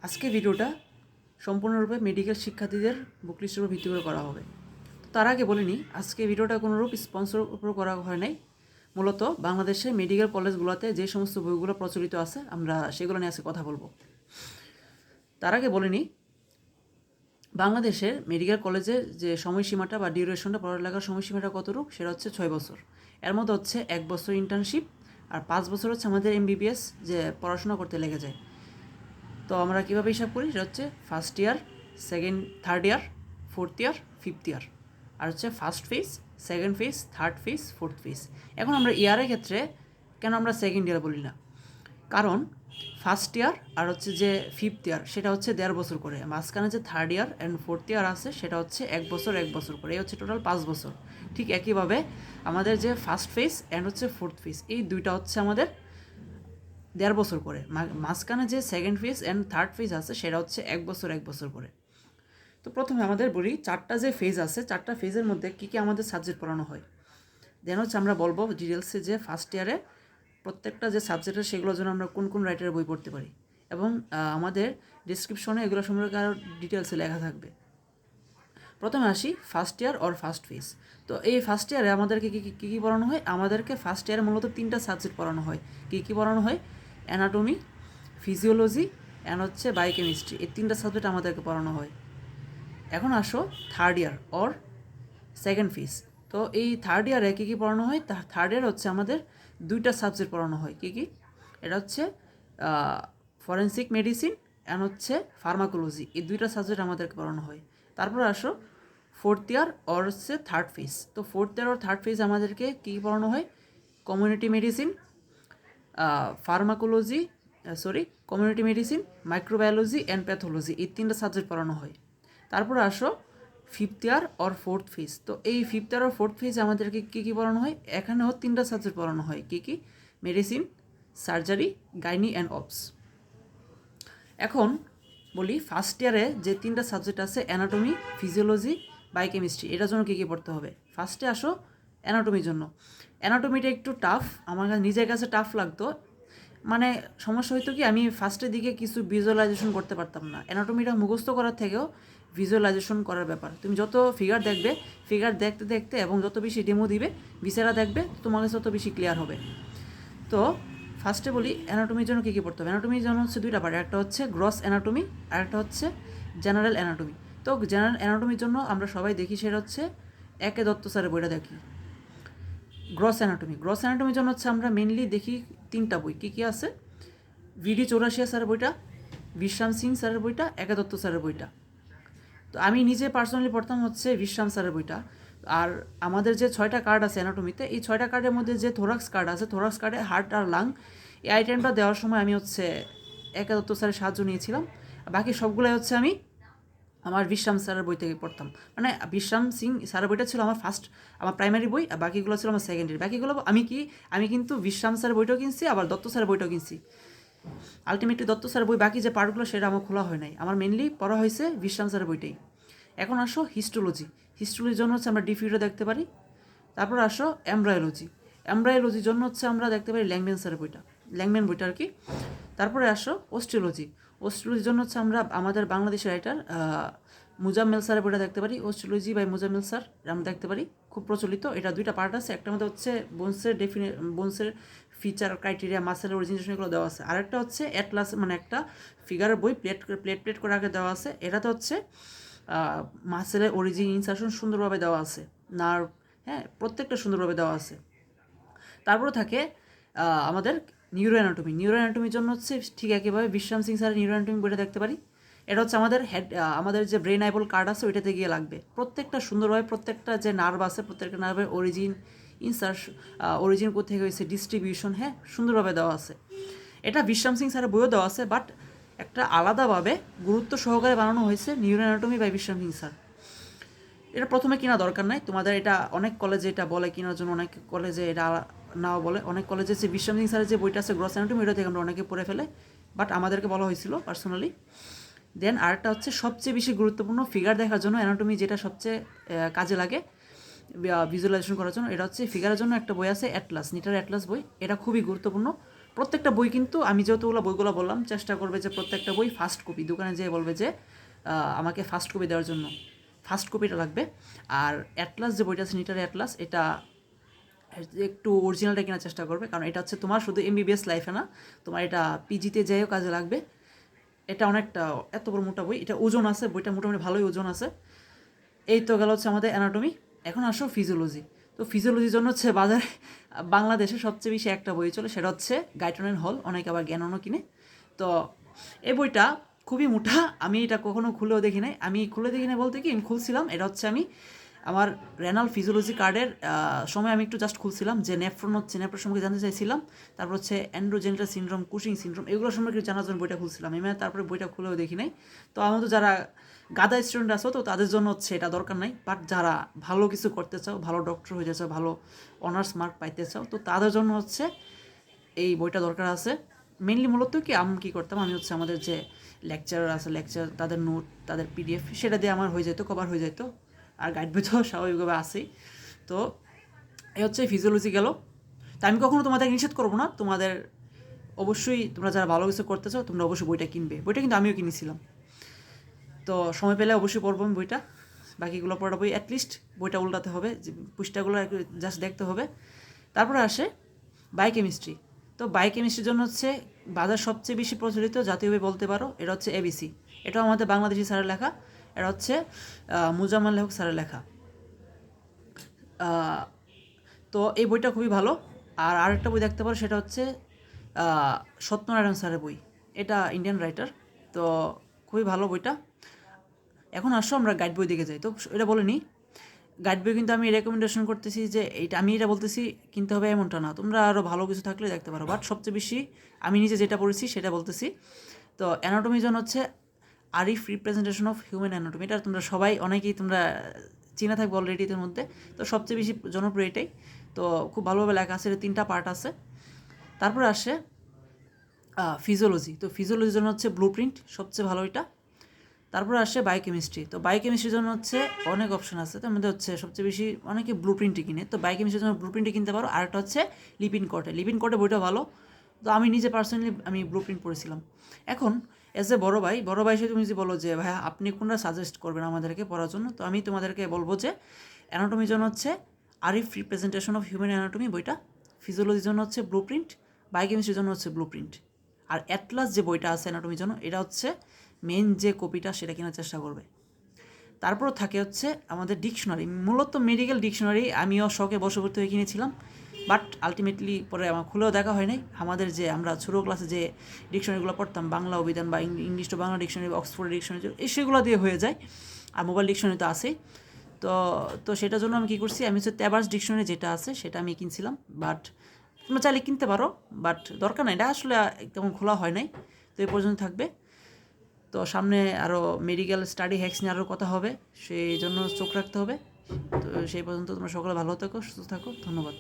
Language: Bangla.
আজকে ভিডিওটা সম্পূর্ণরূপে মেডিকেল শিক্ষার্থীদের বুক লিস্টের উপর ভিত্তি করে করা হবে। তো তার আগে বলে নিই, আজকে ভিডিওটা কোনোরূপ স্পন্সর উপর করা হয় নাই। মূলত বাংলাদেশের মেডিকেল কলেজগুলোতে যে সমস্ত বইগুলো প্রচলিত আছে আমরা সেগুলো নিয়ে আজকে কথা বলবো। তার আগে বলে নিই, বাংলাদেশের মেডিকেল কলেজের যে সময়সীমাটা বা ডিউরেশনটা, পড়ালেখার সময়সীমাটা কতটুকু, সেটা হচ্ছে 6 বছর। এর মধ্যে হচ্ছে 1 বছর ইন্টার্নশিপ আর 5 বছর হচ্ছে আমাদের এমবিবিএস যে পড়াশোনা করতে লেগে যায়। তো আমরা কীভাবে হিসাব করি, সেটা হচ্ছে first year, third year, fourth year, fifth year, আর হচ্ছে first phase, second phase, third phase, fourth phase. এখন আমরা ইয়ারের ক্ষেত্রে কেন আমরা সেকেন্ড ইয়ার বলি না, কারণ ফার্স্ট ইয়ার আর হচ্ছে যে ফিফথ ইয়ার সেটা হচ্ছে 1.5 বছর করে, মাঝখানে যে third year and fourth year আছে সেটা হচ্ছে 1 বছর 1 বছর করে, এই হচ্ছে টোটাল 5 বছর। ঠিক একইভাবে আমাদের যে ফার্স্ট ফেজ অ্যান্ড হচ্ছে ফোর্থ ফেজ, এই দুইটা হচ্ছে আমাদের 1.5 বছর করে। মাঝখানে যে second phase and third phase আছে সেটা হচ্ছে 1 বছর 1 বছর করে। তো প্রথমে আমাদের বলি, 4টা যে ফেজ আছে, 4টা ফেজের মধ্যে কী কী আমাদের সাবজেক্ট পড়ানো হয়। দেন হচ্ছে আমরা বলবো ডিটেলসে যে ফার্স্ট ইয়ারে প্রত্যেকটা যে সাবজেক্টের সেগুলোর জন্য আমরা কোন কোন রাইটারের বই পড়তে পারি, এবং আমাদের ডিসক্রিপশনে এগুলো সম্পর্কে আরও ডিটেলসে লেখা থাকবে। প্রথমে আসি first year or first phase. তো এই ফার্স্ট ইয়ারে আমাদেরকে কী কী পড়ানো হয়, আমাদেরকে ফার্স্ট ইয়ারে মূলত 3টা সাবজেক্ট পড়ানো হয়। কী কী পড়ানো হয়? অ্যানাটমি, ফিজিওলজি অ্যান্ড হচ্ছে বায়োকেমিস্ট্রি, এই 3টা সাবজেক্ট আমাদেরকে পড়ানো হয়। এখন আসো third year or second phase. তো এই থার্ড ইয়ারে কী কী পড়ানো হয়, থার্ড ইয়ার হচ্ছে আমাদের 2টা সাবজেক্ট পড়ানো হয়। কী কী? এটা হচ্ছে ফরেন্সিক মেডিসিন অ্যান্ড হচ্ছে ফার্মাকোলজি, এই 2টা সাবজেক্ট আমাদেরকে পড়ানো হয়। তারপর আসো ফোর্থ ইয়ার অর হচ্ছে থার্ড ফেজ। তো fourth year or third phase আমাদেরকে কী পড়ানো হয়? Community medicine, pharmacology, community medicine, microbiology and pathology, এই 3টা সাবজেক্ট পড়ানো হয়। তারপরে আসো fifth year or fourth phase. তো এই fifth year or fourth phase আমাদেরকে কী কী পড়ানো হয়? এখানেও 3টা সাবজেক্ট পড়ানো হয়। কী কী? Medicine, surgery, gynae and obs. এখন বলি ফার্স্ট ইয়ারে যে 3টা সাবজেক্ট আছে, অ্যানাটমি, ফিজিওলজি, বায়োকেমিস্ট্রি, এটার জন্য কী কী পড়তে হবে? ফার্স্টে আসো অ্যানাটমির জন্য। অ্যানাটমিটা একটু টাফ, আমার নিজের কাছে টাফ লাগতো। মানে সমস্যা হইতো কি, আমি ফার্স্টের দিকে কিছু ভিজুয়ালাইজেশন করতে পারতাম না। অ্যানাটমিটা মুখস্থ করার থেকেও ভিজুয়ালাইজেশন করার ব্যাপার। তুমি যত ফিগার দেখবে, ফিগার দেখতে দেখতে এবং যত বেশি ডেমো দিবে, ভিসেরা দেখবে, তোমার কাছে তত বেশি ক্লিয়ার হবে। তো ফার্স্টে বলি অ্যানাটমির জন্য কী কী পড়তে হবে। অ্যানাটমির জন্য হচ্ছে 2টা পার্ট, একটা হচ্ছে গ্রস অ্যানাটমি আর একটা হচ্ছে জেনারেল অ্যানাটমি। তো জেনারেল অ্যানাটমির জন্য আমরা সবাই দেখি সেটা হচ্ছে একে দত্ত স্যারের বইটা দেখি। গ্রস অ্যানাটমির জন্য হচ্ছে আমরা মেনলি দেখি 3টা বই। কী কী আছে? ভিডি চৌরাশিয়া স্যারের বইটা, বিশ্রাম সিং স্যারের বইটা, একে দত্ত স্যারের বইটা। তো আমি নিজে পার্সোনালি পড়তাম হচ্ছে বিশ্রাম স্যারের বইটা। আর আমাদের যে 6টা কার্ড আছে অ্যানাটমিতে, এই 6টা কার্ডের মধ্যে যে থোরাক্স কার্ড আছে, থোরাক্স কার্ডে হার্ট আর লাং, এই আইটেমটা দেওয়ার সময় আমি হচ্ছে একে দত্ত স্যারের সাহায্য নিয়েছিলাম। বাকি সবগুলোই হচ্ছে আমি আমার বিশ্রাম স্যারের বই থেকে পড়তাম। মানে বিশ্রাম সিং স্যারের বইটা ছিল আমার ফার্স্ট, আমার প্রাইমারি বই, আর বাকিগুলো ছিল আমার সেকেন্ডারি। বাকিগুলো আমি কিন্তু বিশ্রাম স্যারের বইটাও কিনছি, আবার দত্ত স্যারের বইটাও কিনছি। আলটিমেটলি দত্ত স্যারের বই বাকি যে পার্টগুলো সেটা আমার খোলা হয় নাই, আমার মেনলি পড়া হয়েছে বিশ্রাম স্যারের বইটাই। এখন আসো হিস্টোলজির জন্য হচ্ছে আমরা ডিফিউটা দেখতে পারি। তারপর আসো এমব্রায়োলজির জন্য হচ্ছে আমরা দেখতে পারি ল্যাংম্যান স্যারের বইটা, ল্যাংম্যান বইটা আর কি। তারপরে আসো অস্ট্রিওলজির জন্য হচ্ছে আমরা আমাদের বাংলাদেশের রাইটার মুজাম্মেল স্যারের বইটা দেখতে পারি। অস্ট্রিওলজি বাই মুজাম্মেল স্যার আমরা দেখতে পারি, খুব প্রচলিত। এটা 2টা পার্ট আছে, একটা মধ্যে হচ্ছে বোনসের ফিচার, ক্রাইটেরিয়া, মাসেলের অরিজিনেশন, এগুলো দেওয়া আছে। আরেকটা হচ্ছে অ্যাটলাস, মানে একটা ফিগারের বই প্লেট করে আগে দেওয়া আছে। এটাতে হচ্ছে মাসেলের অরিজিন, ইনসারশন সুন্দরভাবে দেওয়া আছে, নার্ভ, হ্যাঁ, প্রত্যেকটা সুন্দরভাবে দেওয়া আছে। তারপরে থাকে আমাদের নিউরো অ্যানাটমির জন্য হচ্ছে ঠিক একইভাবে বিশ্রাম সিং স্যারের নিউরো অ্যানাটমি বইটা দেখতে পারি। এটা হচ্ছে আমাদের যে ব্রেন আইবল কার্ড আছে ওইটাতে গিয়ে লাগবে। প্রত্যেকটা সুন্দরভাবে, প্রত্যেকটা যে নার্ভ আছে, প্রত্যেকটা নার্ভের অরিজিন, অরিজিন কোথেকে হয়েছে, ডিস্ট্রিবিউশন, হ্যাঁ, সুন্দরভাবে দেওয়া আছে। এটা বিশ্রাম সিং স্যারের বইও দেওয়া আছে, বাট একটা আলাদাভাবে গুরুত্ব সহকারে বানানো হয়েছে নিউরো অ্যানাটমি বাই বিশ্রাম সিং স্যার। এটা প্রথমে কেনা দরকার নাই তোমাদের, এটা অনেক কলেজে এটা বলে কেনার জন্য, অনেক কলেজে এটা নাও বলে। অনেক কলেজে যে বিশ্রাম সিং স্যারের যে বইটা আছে গ্রস অ্যানাটমি, এটা থেকে আমরা অনেকে পড়ে ফেলে, বাট আমাদেরকে বলা হয়েছিল পার্সোনালি। দেন আরেকটা হচ্ছে সবচেয়ে বেশি গুরুত্বপূর্ণ ফিগার দেখার জন্য অ্যানাটমি, যেটা সবচেয়ে কাজে লাগে ভিজুয়ালাইজেশন করার জন্য, এটা হচ্ছে ফিগারের জন্য একটা বই আছে অ্যাটলাস, নিটার অ্যাটলাস বই। এটা খুবই গুরুত্বপূর্ণ, প্রত্যেকটা বই কিন্তু আমি যতগুলো বইগুলো বললাম চেষ্টা করবে যে প্রত্যেকটা বই ফার্স্ট কপি, দোকানে যেয়ে বলবে যে আমাকে ফার্স্ট কপি দেওয়ার জন্য ফার্স্ট কপিটা লাগবে। আর অ্যাটলাস যে বইটা আছে নিটার অ্যাটলাস, এটা একটু অরিজিনালটা কেনার চেষ্টা করবে, কারণ এটা হচ্ছে তোমার শুধু এমবিবিএস লাইফে না, তোমার এটা পিজিতে যেয়েও কাজে লাগবে। এটা অনেকটা এত বড় মোটা বই, এটা ওজন আছে, বইটা মোটামুটি ভালোই ওজন আছে। এই তো গেল হচ্ছে আমাদের অ্যানাটমি। এখন আসো ফিজিওলজি। তো ফিজিওলজির জন্য হচ্ছে বাজারে বাংলাদেশে সবচেয়ে বেশি একটা বই চলে, সেটা হচ্ছে গাইটন অ্যান্ড হল, অনেকে আবার জ্ঞাননও কিনে। তো এই বইটা খুবই মোটা, আমি এটা কখনো খুলেও দেখি নাই। আমি খুলে দেখি নাই বলতে কি, আমি খুলছিলাম, এটা হচ্ছে আমি আমার রেনাল ফিজিওলজি কার্ডের সময় আমি একটু জাস্ট খুলছিলাম যে নেফ্রন হচ্ছে, নেফ্রন সম্পর্কে জানতে চাইছিলাম। তারপর হচ্ছে অ্যান্ড্রোজেনিটাল সিনড্রোম, কুশিং সিনড্রোম, এগুলো সম্পর্কে জানার জন্য বইটা খুলছিলাম। আমি তারপরে বইটা খুলেও দেখি নাই। তো আমার তো যারা গাদা স্টুডেন্ট আছো, তো তাদের জন্য হচ্ছে এটা দরকার নাই। বাট যারা ভালো কিছু করতে চাও, ভালো ডক্টর হয়ে চাও, ভালো অনার্স মার্ক পাইতে চাও, তো তাদের জন্য হচ্ছে এই বইটা দরকার আছে। মেনলি মূলত কি আমি কী করতাম, আমি হচ্ছে আমাদের যে লেকচারার আছে, লেকচার তাদের নোট, তাদের পিডিএফ, সেটা দিয়ে আমার হয়ে যেত, কভার হয়ে যেত। আর গাইড বই তো স্বাভাবিকভাবে আসেই। তো এই হচ্ছে ফিজিওলজি গেল। তা আমি কখনো তোমাদের নিষেধ করবো না, তোমাদের অবশ্যই তোমরা যারা ভালো কিছু করতে চাও তোমরা অবশ্যই বইটা কিনবে। বইটা কিন্তু আমিও কিনেছিলাম। তো সময় পেলে অবশ্যই পড়বো আমি বইটা, বাকিগুলো পড়া বই অ্যাটলিস্ট বইটা উল্টাতে হবে, যে পৃষ্ঠাগুলো জাস্ট দেখতে হবে। তারপরে আসে বায়োকেমিস্ট্রি। তো বায়োকেমিস্ট্রির জন্য হচ্ছে বাজার সবচেয়ে বেশি প্রচলিত জাতীয় বই বলতে পারো, এটা হচ্ছে এবিসি। এটাও আমাদের বাংলাদেশি স্যারের লেখা, এটা হচ্ছে মুজাম্মাল লেখক স্যারের লেখা। তো এই বইটা খুবই ভালো। আর আরেকটা বই দেখতে পারো, সেটা হচ্ছে সত্যনারায়ণ স্যারের বই, এটা ইন্ডিয়ান রাইটার। তো খুবই ভালো বইটা। এখন আসো আমরা গাইড বই দিকে যাই। তো এটা বলে নিই, গাইড বই কিন্তু আমি রেকমেন্ডেশন করতেছি যে এইটা, আমি এটা বলতেছি কিনতে হবে এমনটা না, তোমরা আরও ভালো কিছু থাকলে দেখতে পারো। বাট সবচেয়ে বেশি আমি নিজে যেটা পড়েছি সেটা বলতেছি। তো অ্যানাটমির জন্য হচ্ছে Arif representation of human anatomy, এটা তোমরা সবাই অনেকেই তোমরা চিনে থাকবে অলরেডি এর মধ্যে। তো সবচেয়ে বেশি জনপ্রিয় এটাই। তো খুব ভালোভাবে লেখা আছে, এটা 3টা পার্ট আছে। তারপরে আসে ফিজিওলজি। তো ফিজিওলজির জন্য হচ্ছে ব্লু প্রিন্ট সবচেয়ে ভালো এটা। তারপরে আসে বায়োকেমিস্ট্রি। তো বায়োকেমিস্ট্রির জন্য হচ্ছে অনেক অপশন আছে, তার মধ্যে হচ্ছে সবচেয়ে বেশি অনেকে ব্লু প্রিন্টই কিনে। তো বায়োকেমিস্ট্রির জন্য ব্লু প্রিন্টই কিনতে পারো। আর একটা হচ্ছে লিপিন কোর্টে, লিপিন কোর্টে বইটা ভালো। তো আমি নিজে পার্সোনালি আমি ব্লু প্রিন্ট পড়েছিলাম। এখন এজ এ বড় ভাই হিসেবে তুমি যদি বলো যে ভাইয়া আপনি কোনটা সাজেস্ট করবেন আমাদেরকে পড়ার জন্য, তো আমি তোমাদেরকে বলবো যে অ্যানাটমির জন্য হচ্ছে Arif representation of human anatomy বইটা, ফিজিওলজির জন্য হচ্ছে ব্লু প্রিন্ট, বায়োকেমিস্ট্রির জন্য হচ্ছে ব্লু প্রিন্ট। আর অ্যাটলাস যে বইটা আছে অ্যানাটমির জন্য, এটা হচ্ছে মেন যে কপিটা, সেটা কেনার চেষ্টা করবে। তারপর থাকে হচ্ছে আমাদের ডিকশনারি, মূলত মেডিকেল ডিকশনারি আমিও শখে বশবর্তী হয়ে কিনেছিলাম। বাট আলটিমেটলি পরে আমার খুলেও দেখা হয় নাই। আমাদের যে আমরা ছোটো ক্লাসে যে ডিকশনারিগুলো পড়তাম, বাংলা অভিধান বা English to Bangla dictionary, Oxford dictionary, এই সেগুলো দিয়ে হয়ে যায়। আর মোবাইল ডিকশনারি তো আছেই। তো তো সেটার জন্য আমি কী করছি, আমি হচ্ছে তেবার্স ডিকশনারি যেটা আছে সেটা আমি কিনছিলাম। বাট তোমরা চাইলে কিনতে পারো, বাট দরকার নাই, এটা আসলে তেমন খোলা হয় নাই। তো এই পর্যন্ত থাকবে। তো সামনে আরও মেডিকেল স্টাডি হ্যাক্স নিয়ে আরও কথা হবে, সেই জন্য চোখ রাখতে হবে। তো সেই পর্যন্ত তোমরা সকলে ভালো থাকো, সুস্থ থাকো, ধন্যবাদ।